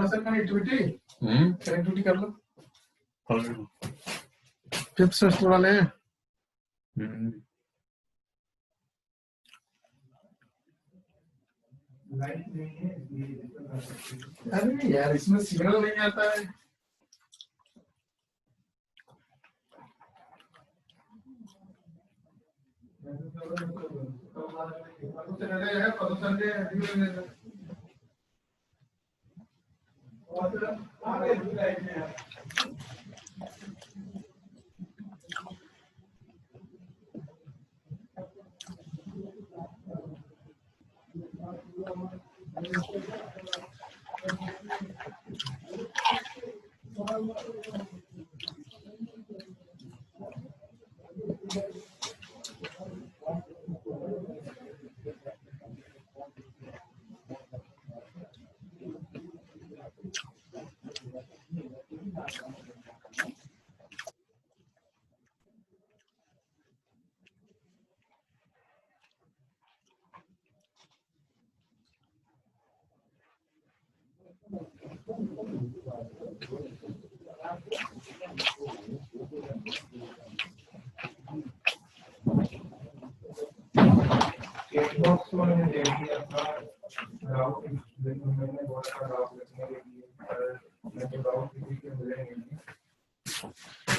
Sir connectivity connectivity कर लो fifth semester वाले हैं अरे यार इसमें सिग्नल नहीं आता है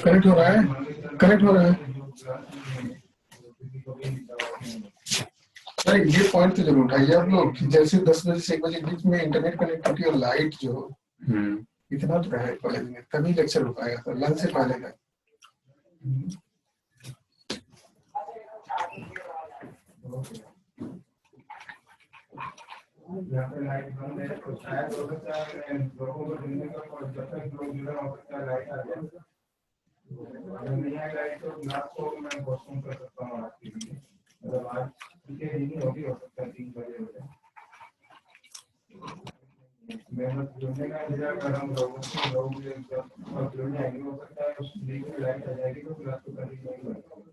कनेक्ट हो रहा है कनेक्ट हो रहा है अरे ये पॉइंट तो जरूर उठाइए आप लोग कि जैसे 10 बजे से 1 बजे के बीच में इंटरनेट कनेक्टिविटी और लाइट जो इतना तो है कॉलेज में तभी लेक्चर हो पाएगा तो लंच से पहले का यहाँ पे लाइट बंद है तो शायद हो सकता है लोगों को देने का और जब तक लोग जुड़ा हो सकता है लाइट आ जाए अगर नहीं आए लाइट तो रात को मैं पोस्टपोन कर सकता हूँ आज के लिए मतलब आज के दिन ही होगी हो सकता है 3 बजे हो जाए मेहनत जुड़ने का इंतजार कर रहा हूँ लोगों से लोग जब जुड़ जाएंगे हो सकता है उस दिन में लाइट आ जाएगी तो रात को कभी नहीं होगा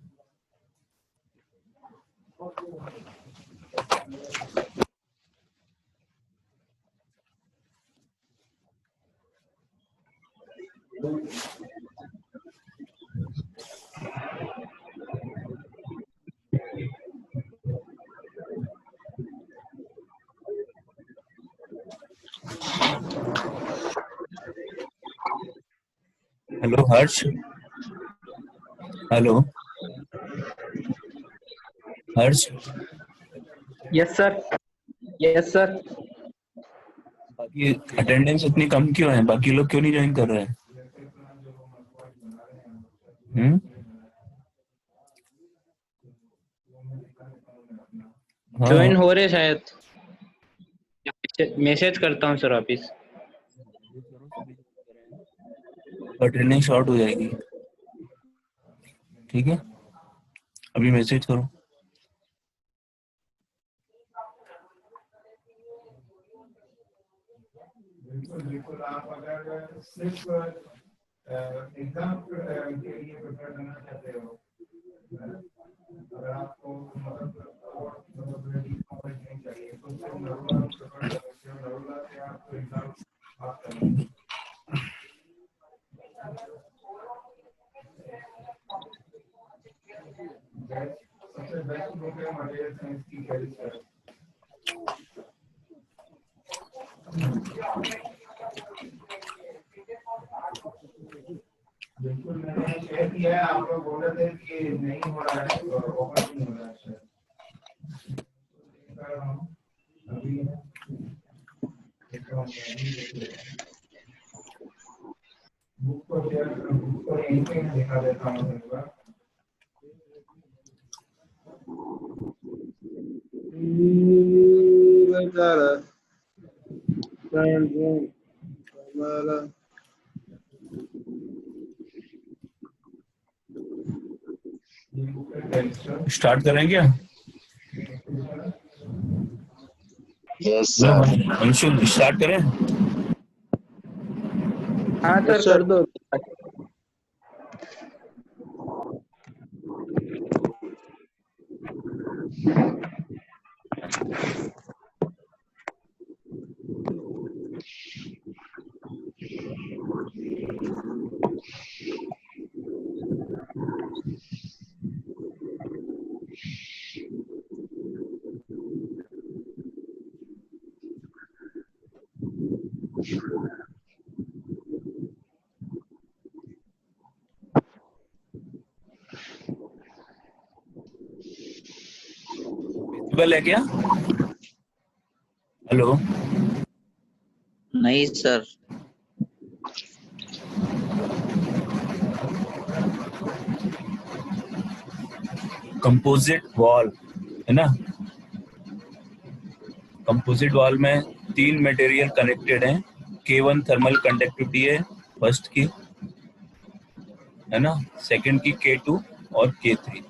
hello Harsh. Hello Harsh. Yes sir. Yes sir. बाकी अटेंडेंस इतनी कम क्यों है? बाकी लोग क्यों नहीं ज्वाइन कर रहे हैं? ज्वाइन हाँ, हो रहे शायद। मैसेज करता हूँ सर वापिस। अटेंडेंस शॉर्ट हो जाएगी। ठीक है, अभी मैसेज करो। बिल्कुल बिल्कुल, आप अगर सिर्फ एग्जाम के लिए प्रिपेयर करना चाहते हो, अगर आपको मतलब नॉलेज नहीं चाहिए तो सिर्फ नरूला प्रिपेयर कर सकते हो। नरूला से आप एग्जाम पास कर लेंगे। सबसे बेस्ट बुक है मटेरियल साइंस की कैरियर। बिल्कुल मैंने शेयर किया है, आप लोग बोल रहे थे कि नहीं हो रहा है, ओपन नहीं हो रहा है सर। अभी बुक को शेयर, बुक को यहीं पे दिखा देता हूँ एक बार। स्टार्ट करें क्या? Yes sir. अंशुल स्टार्ट करें? हाँ सर, कर दो। विजिबल है क्या? हेलो नहीं सर। कंपोजिट वॉल है ना? कंपोजिट वॉल में तीन मटेरियल कनेक्टेड हैं। K1 थर्मल कंडक्टिविटी है फर्स्ट की, है ना? सेकंड की K2 और K3।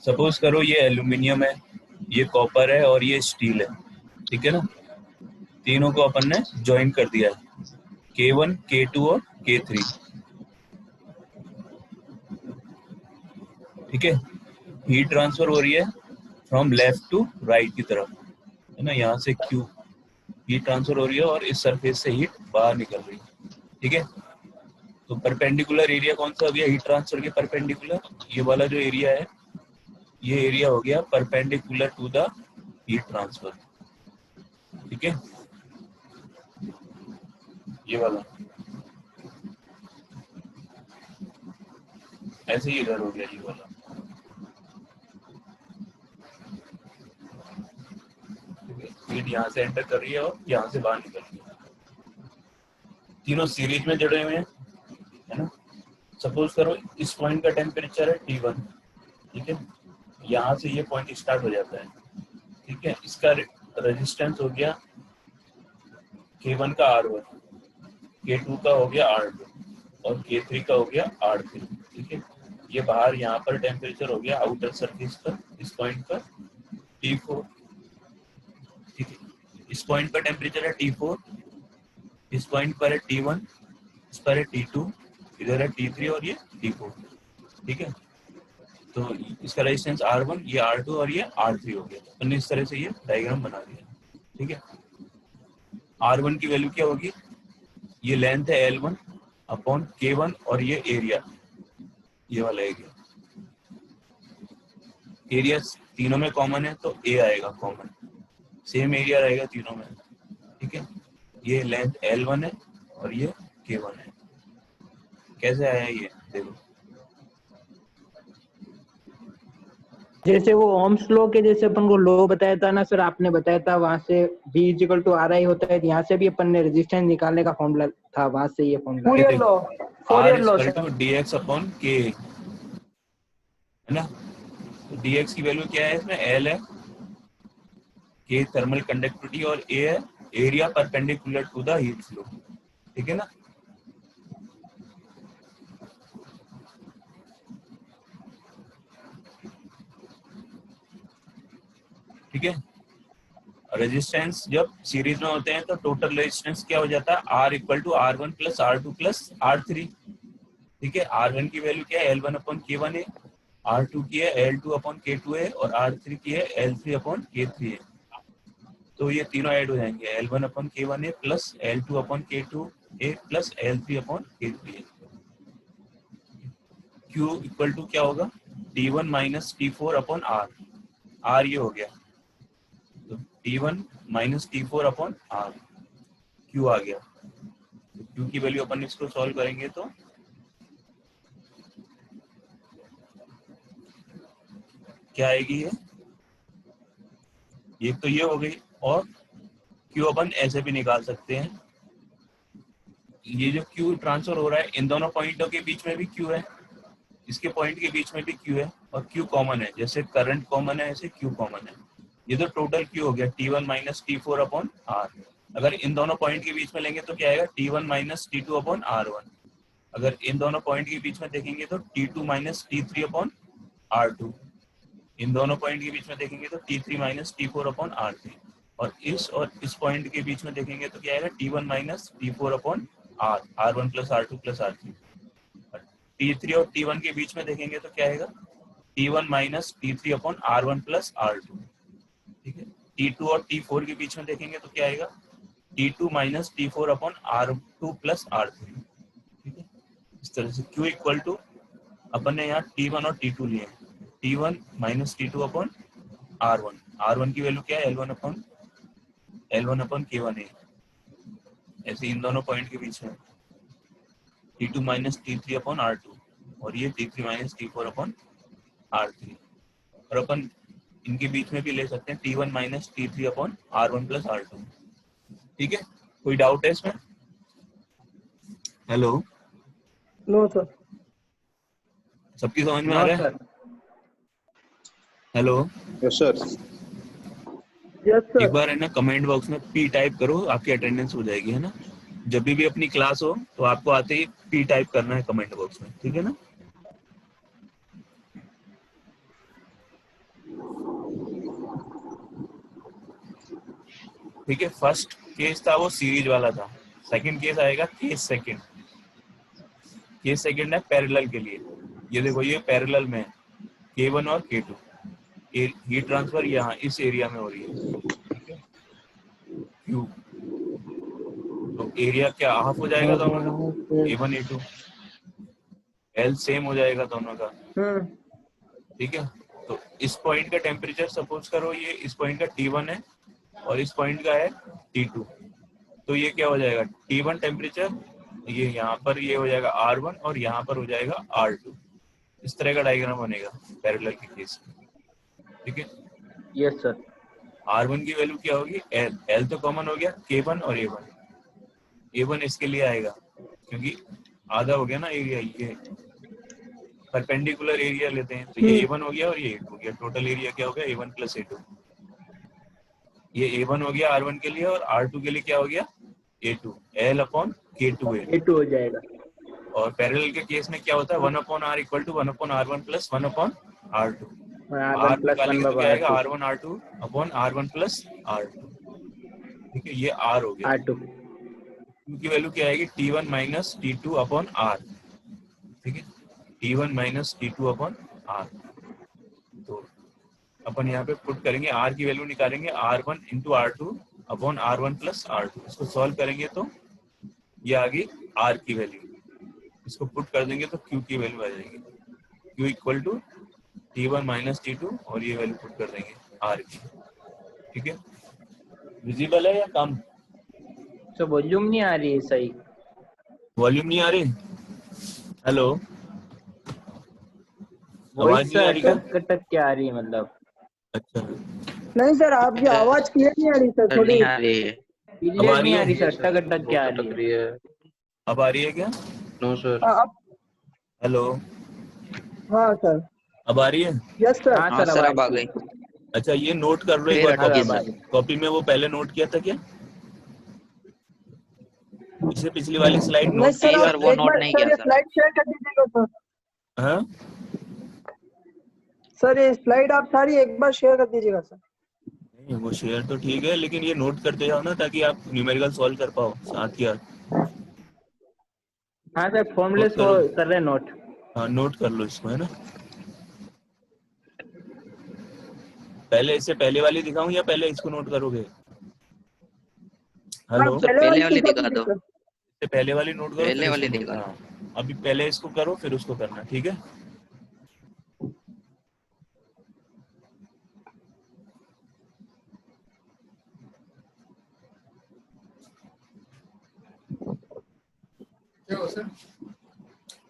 सपोज करो ये एल्यूमिनियम है, ये कॉपर है और ये स्टील है। ठीक है ना? तीनों को अपन ने ज्वाइन कर दिया है, K1 K2 और K3। ठीक है, हीट ट्रांसफर हो रही है फ्रॉम लेफ्ट टू राइट की तरफ, है ना? यहाँ से Q हीट ट्रांसफर हो रही है और इस सरफेस से हीट बाहर निकल रही है। ठीक है, तो परपेंडिकुलर एरिया कौन सा हो गया हीट ट्रांसफर के परपेंडिकुलर? ये वाला जो एरिया है, ये एरिया हो गया perpendicular to the heat transfer. ठीक है, ये वाला ऐसे ही इधर हो गया ये वाला। हीट यहाँ से एंटर कर रही है और यहाँ से बाहर निकल रही है। तीनों सीरीज में जुड़े हुए हैं, है ना? सपोज करो इस पॉइंट का टेम्परेचर है T1। ठीक है, यहाँ से ये पॉइंट स्टार्ट हो जाता है। ठीक है, इसका रेजिस्टेंस हो गया K1 का R1, K2 का हो गया R2 और K3 का हो गया R3। ठीक है, ये बाहर यहाँ पर टेम्परेचर हो गया आउटर सरफेस पर, इस पॉइंट पर T4। ठीक है, इस पॉइंट पर टेम्परेचर है T4, इस पॉइंट पर है T1, इस पर है T2, इधर है T3 और ये T4। ठीक है, तो इसका रेजिस्टेंस R1, ये R2 और ये R3 हो गया। हमने इस तरह से ये डायग्राम बना दिया। ठीक है, R1 की वैल्यू क्या होगी? ये लेंथ है L1 अपॉन K1 और ये एरिया, ये वाला एरिया। एरिया तीनों में कॉमन है तो A आएगा कॉमन, सेम एरिया रहेगा तीनों में। ठीक है, ये लेंथ L1 है और ये K1 है। कैसे आया ये देखो। जैसे वो ओम्स लॉ के जैसे अपन को लॉ बताया था ना सर, आपने बताया था वहां से V equal to R I होता है, यहाँ से भी अपन ने रेजिस्टेंस निकालने का फॉर्मूला था, वहां से ये formula. Fourier law, or Fourier law equal sir. To dx upon K, है ना। तो dx की वैल्यू क्या है इसमें, L है, K थर्मल कंडक्टिविटी और A है area perpendicular to the heat flow, ठीक है ना। ठीक है, रेजिस्टेंस जब सीरीज में होते हैं तो टोटल रेजिस्टेंस क्या हो जाता है, R equal to R1 plus R2 plus R3, ठीक है। R1 की वैल्यू क्या है, L1 अपॉन K1 है, R2 की है L2 अपॉन K2 है, और R3 की है L3 अपॉन K3 है। तो ये तीनों ऐड हो जाएंगे, L1 अपॉन K1 है प्लस L2 अपॉन K2 है प्लस L3 अपॉन K3 है। Q इक्वल टू क्या होगा, T1 minus T4 upon R, R ये हो गया, तो T1 minus T4 upon R, Q आ गया। तो Q की वैल्यू अपन इसको सॉल्व करेंगे तो क्या आएगी, ये तो ये हो गई, और Q अपन ऐसे भी निकाल सकते हैं, ये जो Q ट्रांसफर हो रहा है इन दोनों पॉइंटों के बीच में भी Q है, इसके पॉइंट के बीच में भी Q है, और Q कॉमन है, जैसे करंट कॉमन है ऐसे Q कॉमन है। ये तो टोटल Q हो गया T1 minus T4 upon R। अगर इन दोनों पॉइंट के बीच में लेंगे तो क्या आएगा, T1 minus T2 upon R1। अगर इन दोनों पॉइंट के बीच में देखेंगे तो T2 minus T3 upon R2। इन दोनों पॉइंट के बीच में देखेंगे तो T3 minus T4 upon R3, और इस पॉइंट के बीच में देखेंगे तो क्या आएगा, T1 minus T4 upon R, R1 plus R2 plus R3। T3 और T1 के बीच में देखेंगे तो क्या आएगा, T1 minus T3 upon R1 plus R2, ठीक है। T2 और T4 के बीच में देखेंगे तो क्या आएगा, T2 minus T4 upon R2 plus R3, ठीक है। इस तरह से Q इक्वल टू अपन ने यहाँ T1 और T2 लिए, T1 minus T2 upon R1, R1 की वैल्यू क्या है, L1 अपॉन K1 है, ऐसे इन दोनों पॉइंट के बीच में T2 minus T3 upon R2, और ये T3 minus T4 upon R3, और अपन इनके बीच में भी ले सकते हैं T1 minus T3 upon R1 plus R2, ठीक है। कोई डाउट है इसमें? Hello, no sir. सबकी समझ में आ रहा है? Hello, Yes, sir. यस एक सर। बार है ना कमेंट बॉक्स में P टाइप करो, आपकी अटेंडेंस हो जाएगी, है ना। जब भी अपनी क्लास हो तो आपको आते ही P टाइप करना है कमेंट बॉक्स में, ठीक है ना। ठीक है, फर्स्ट केस था वो सीरीज वाला था, सेकंड केस आएगा केस सेकंड। केस सेकंड है पैरेलल के लिए, ये देखो ये पैरेलल में K1 और K2, हीट ट्रांसफर यहाँ इस एरिया में हो रही है, ठीक है। Q तो एरिया क्या हाफ हो जाएगा दोनों का, A1 A2, L सेम हो जाएगा दोनों का, ठीक है। तो इस पॉइंट का टेम्परेचर सपोज करो ये इस पॉइंट का T1 है और इस पॉइंट का है T2, तो ये क्या हो जाएगा, T1 टेम्परेचर ये यहाँ पर ये हो जाएगा R1 और यहाँ पर हो जाएगा R2, इस तरह का डायग्राम बनेगा पैरेलल के केस में, ठीक है। Yes sir. R1 की वैल्यू क्या होगी, L तो कॉमन हो गया, K1 और A1 इसके लिए आएगा क्योंकि आधा हो गया ना एरिया, ये परपेंडिकुलर एरिया लेते हैं तो ये A1 हो गया और ये A2 हो गया, टोटल एरिया क्या हो गया A1 प्लस A2। ये A1 हो गया R1 के लिए, और R2 के लिए क्या हो गया A2, L अपॉन K2 है। A2 हो जाएगा। और पैरेलल के केस में क्या होता है 1 upon R equal to 1 upon R1 plus 1 upon R2, R R1 plus 1 निकालेंगे तो क्या आएगा R2 R1 R2 upon R1 plus R2, ठीक है। ये R हो गया। R2 Q की वैल्यू क्या आएगी, T1 minus T2 upon R, ठीक है, T1 minus T2 upon R। तो अपन यहाँ पे पुट करेंगे, R की वैल्यू निकालेंगे R1 into R2 upon R1 plus R2, इसको सॉल्व करेंगे तो ये आ गई R की वैल्यू, इसको पुट कर देंगे तो Q की वैल्यू आ जाएगी, Q equal to T1 minus T2 और ये वैल्यू पुट कर देंगे R की, ठीक है। विजिबल है या कम, तो वॉल्यूम नहीं आ रही है सही? वॉल्यूम नहीं आ रही, हेलो, वॉइस आवाज नहीं आ रही क्या? अटक अटक के आ रही है मतलब। अच्छा, नहीं सर, आपकी आवाज क्लियर नहीं आ रही सर, सर थोड़ी। नहीं आ रही है। अब क्लियर आ रही नहीं आ है? रही सर, अटक अटक के आ बहुत रही अटक है। रही है। अब आ रही है क्या? No sir. अब हेलो, हाँ सर। अब आ रही है? Yes sir. हाँ हाँ सर, सर अब अब आ आ रही गई। है। अच्छा, ये नोट कर लो एक फिर बार अटकी कॉपी है अब आ में। सर। रही है। कॉपी में वो पहले नोट किया था क्या? इसे पिछली वाली स्लाइड नहीं नोट सर, की नहीं है? सर, आप वो एक नोट बार नहीं सर किया ये सर। स्लाइड शेयर कर दीजिएगा सर। हाँ, सर ये स्लाइड आप सारी एक बार शेयर कर दीजिएगा सर। नहीं वो शेयर तो ठीक है, लेकिन ये नोट करते जाओ ना, ताकि आप न्यूमेरिकल सॉल्व कर पाओ साथ ही साथ। हाँ सर, फॉर्मूले नोट करो। कर रहे हैं नोट। हाँ, नोट कर लो इसको, है ना। पहले इससे पहले वाली दिखाऊं या पहले इसको नोट करोगे? आप हेलो, सर पहले पहले वाली वाली दिखा दिखा दीजिए दो। सर। इससे पहले वाली नोट करो, फिर पहले इसको वाली नोट। दिखा दो। हाँ, अभी पहले इसको करो, फिर उसको करना, ठीक है।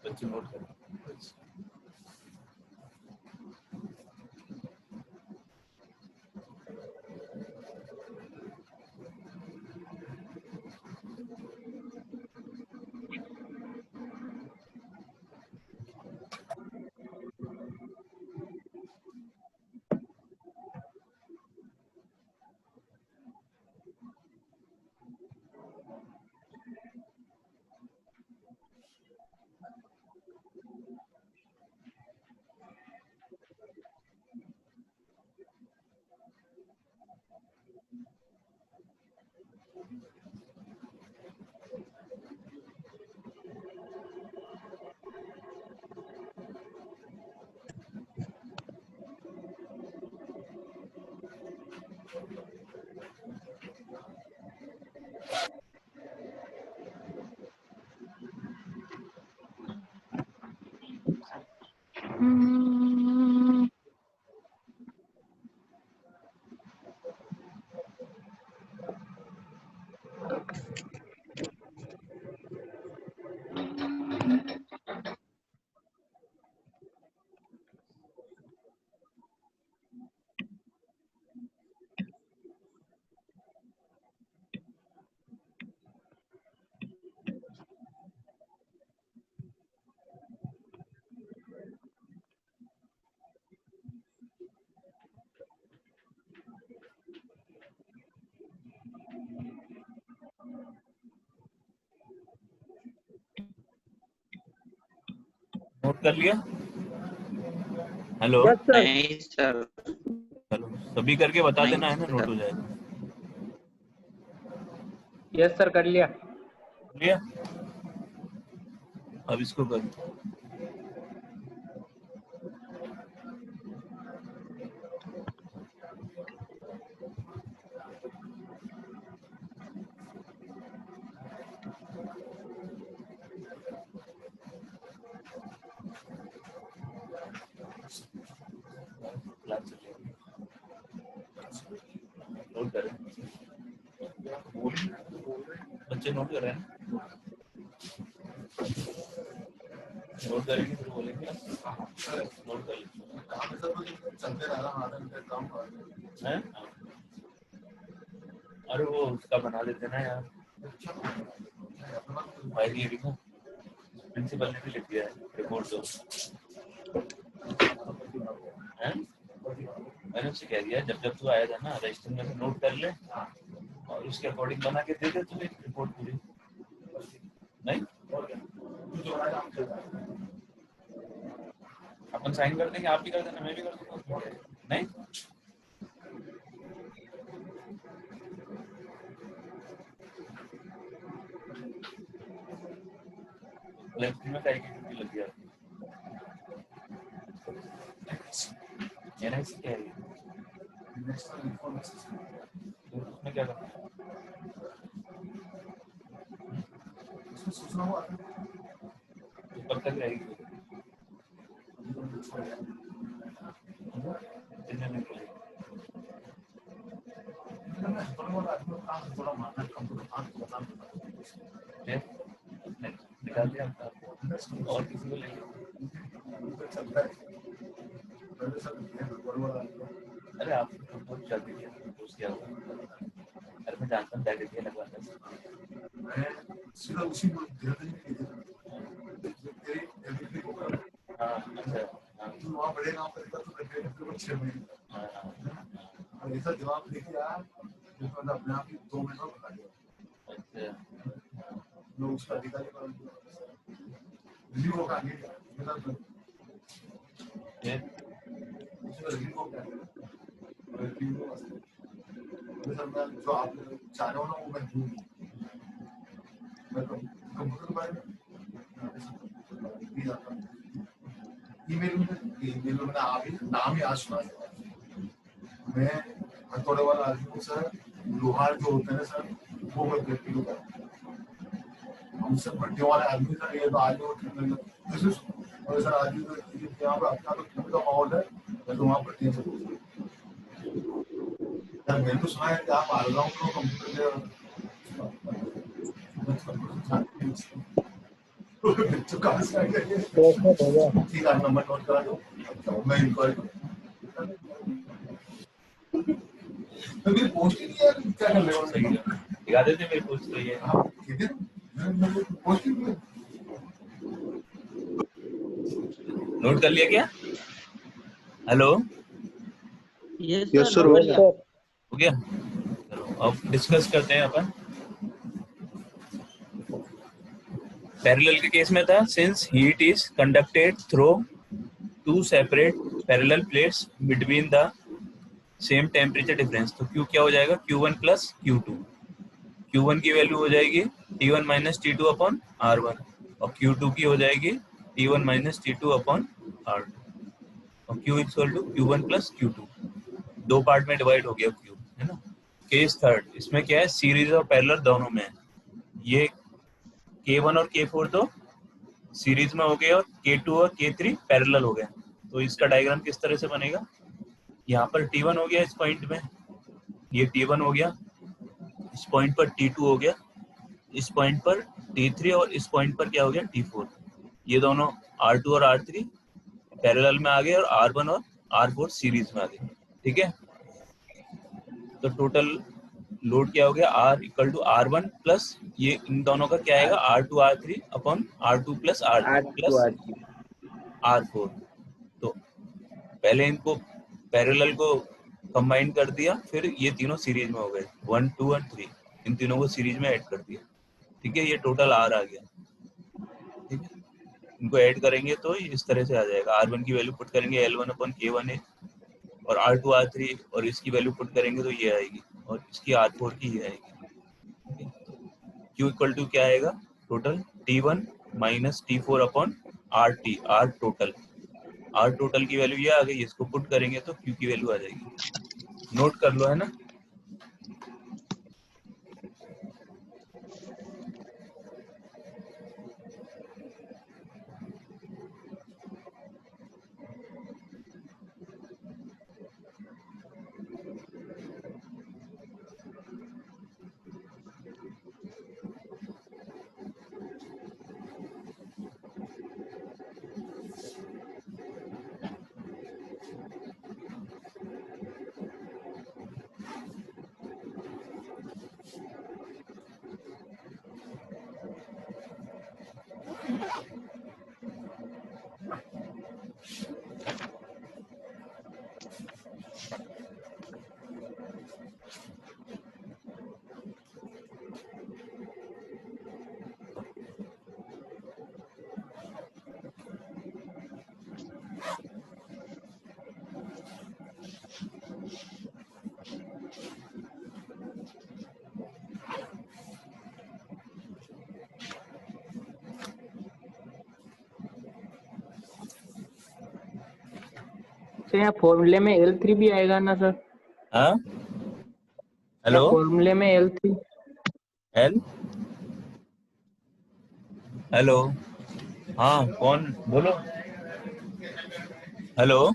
बच्चे नोट करो। नोट कर लिया? Hello, yes sir. नहीं सर। हेलो, सभी करके बता नहीं देना, है ना, नोट सर। हो जाएगा। यस सर, कर लिया। कर लिया? अब इसको कर। नोट करें, बच्चे नोट कर रहे हैं। नोट करेंगे फिर बोलेंगे। नोट कर हैं? अरे वो उसका बना देते ना यार, फाइल ये भी ना, प्रिंसिपल ने भी लिख दिया है रिपोर्ट दो। हैं? मैंने उससे कह दिया जब जब तू आया था ना, रजिस्टर में से नोट कर ले और उसके अकॉर्डिंग बना के दे दे तुझे रिपोर्ट पूरी। नहीं, अपन साइन कर देंगे, आप भी कर देना, मैं भी कर दूंगा। नहीं, लेफ्ट में टाइप की लग गया। एनआईसी क्या है? उसमें क्या करना है? कब तक रहेगी? कितने दिन के लिए? निकाल दिया। और किसी को लेंगे? अरे आप तो चल दीजिए, कुछ क्या होगा? अरे मैं जानता हूँ जाके दिया लगवाता हूँ। हाँ अच्छा, हाँ वहाँ बड़े काम करेगा तो करेगा 6 महीने हाँ और ऐसा जवाब लेके आया जो तो अपने आप ही 2 मिनट में बता दिया अच्छा लोग उसका अधिकारी रिव्यू का आगे फिर उसका रिव्यू क्या है रिव्यू मैं जो आप चाह रहे हो ना वो मैं दूँ मैं कंप्यूटर के बारे में ईमेल में मैंने आप ही नाम ही आज सुना मैं हथौड़े वाला आदमी हूँ सर लोहार जो होते हैं सर वो मैं व्यक्ति को करता हूँ हम सब भट्टियों वाले आदमी सर ये तो आज और सर आज यहाँ पर अपना तो ठंड का माहौल है मैं तो वहाँ भट्टियों से यार मैंने तो सुना है कि आप आलगांव को कंप्यूटर के कहाँ से आ गए ठीक है नंबर नोट करा दो मैं इंक्वायरी मेरी पोस्ट ही नहीं है क्या कर रहे हो सही है, दिखा देते मेरे पोस्ट तो ये आप ठीक है मेरी पोस्ट ही नहीं है नोट कर लिया क्या? हेलो यस सर हो गया? चलो अब डिस्कस करते हैं अपन। पैरेलल के केस में था since heat is conducted through two separate parallel plates between the same temperature difference, तो Q क्या हो जाएगा? Q1 plus Q2। Q1 की वैल्यू हो जाएगी T1 minus T2 upon R1 और Q2 की हो जाएगी T1 minus T2 upon R2 और Q equal to Q1 plus Q2। दो पार्ट में डिवाइड हो गया Q, है ना। केस थर्ड, इसमें क्या है? सीरीज और पैरेलल दोनों में है। ये K1 और K4 तो सीरीज में हो गए और K2 और K3 पैरेलल हो गए। तो इसका डायग्राम किस तरह से बनेगा? यहाँ पर T1 हो गया इस पॉइंट में, ये T1 हो गया, इस पॉइंट पर T2 हो गया, इस पॉइंट पर T3 और इस पॉइंट पर क्या हो गया? T4। ये दोनों R2 और R3 पैरेलल में आ गए और R1 और R4 सीरीज में आ गए, ठीक है। तो टोटल लोड क्या हो गया? R equal to R1 plus ये इन दोनों का क्या आएगा? R2 R3 upon R2 plus R3 plus R4। तो पहले इनको पैरेलल को कंबाइन कर दिया, फिर ये तीनों सीरीज में हो गए 1 2 और 3, इन तीनों को सीरीज में ऐड कर दिया, ठीक है। ये टोटल R आ गया, ठीक है। इनको ऐड करेंगे तो इस तरह से आ जाएगा। R1 की वैल्यू पुट करेंगे L1 अपॉन K1 है और R2 R3 और इसकी वैल्यू पुट करेंगे तो ये आएगी और इसकी R4 की ये आएगी। Q इक्वल टू क्या आएगा? Total T1 minus T4 upon RT, R total की वैल्यू ये आ गई, इसको पुट करेंगे तो Q की वैल्यू आ जाएगी। नोट कर लो, है ना। तो यहाँ फॉर्मूले में L3 भी आएगा ना सर? हाँ हेलो, फॉर्मूले में L3 एल हेलो, हाँ कौन बोलो, हेलो।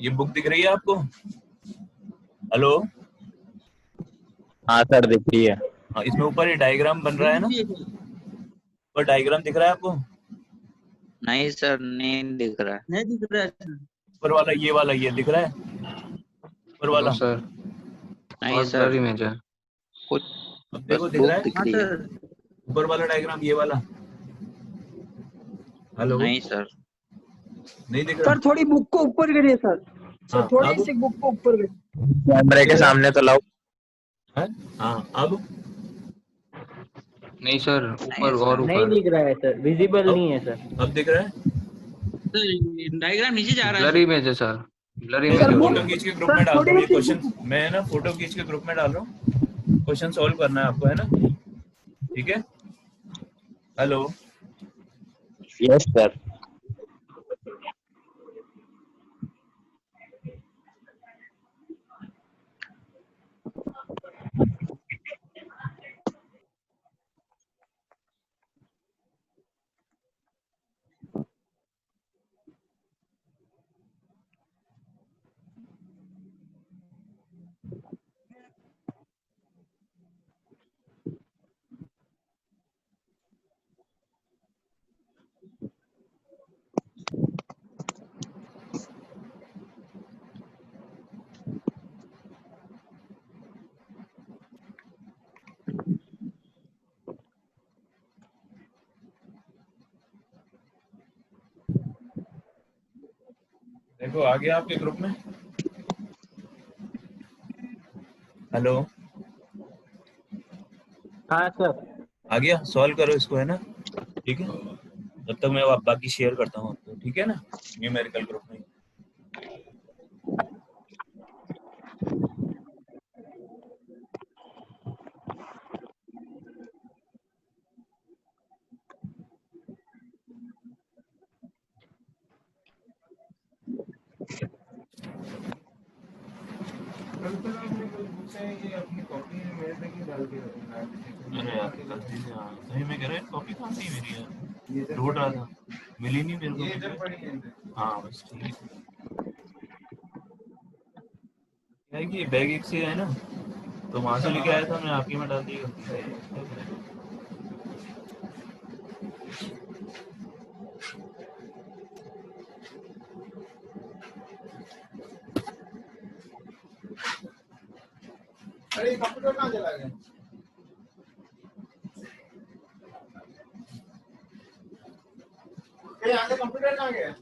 ये बुक दिख रही है आपको? हेलो? हाँ सर दिख रही है। हाँ, इसमें ऊपर ये डायग्राम बन रहा है ना, ऊपर डायग्राम दिख रहा है आपको? नहीं सर नहीं दिख रहा है। नहीं दिख रहा है सर। ऊपर वाला ये दिख रहा है, ऊपर वाला? सर नहीं बहुत सर ब्लर इमेज है। कुछ अब बस देखो दिख बुक रहा है दिख हाँ रही है। सर। ऊपर वाला डायग्राम, ये वाला? हेलो? नहीं सर नहीं दिख रहा? सर थोड़ी बुक को ऊपर करिए सर। सर हाँ, थोड़ी अब? सी बुक को ऊपर करिए। कैमरे के सामने तो लाओ। है? हाँ, अब? नहीं सर ऊपर सर। और नहीं ऊपर दिख रहा है सर, विजिबल अब? नहीं है सर। अब दिख रहा है? सर डायग्राम नीचे जा रहा है ब्लर सर। इमेज है सर, ब्लर मैं इमेज सर हो वो रही फोटो है। खींच के ग्रुप सर में डाल रहा हूँ ये थोड़ी सी क्वेश्चन, मैं ना फोटो खींच के ग्रुप में डाल रहा हूँ, क्वेश्चन सॉल्व करना है आपको, है ना? ठीक है? हेलो? Yes sir. देखो आ गया आपके ग्रुप में? हेलो? हाँ सर। आ गया? सॉल्व करो इसको, है ना? ठीक है, तब तक मैं बाकी शेयर करता हूँ आपको, ठीक है ना, न्यूमेरिकल ग्रुप में। ये अपनी कॉपी में मेरे तक ही डाल के रखना है। अरे यार गलती से, हाँ सही में कह रहे हैं, कॉपी कहाँ थी मेरी यार, ढूंढ रहा था, मिली नहीं मेरे ये इधर को। पड़ी है। हाँ बस ठीक है। क्या है कि बैग एक से है ना, तो वहां से लेके आया था मैं, आपकी में डाल दी गलती से। अरे कंप्यूटर कहाँ चला गया? यहाँ से कंप्यूटर कहाँ गया?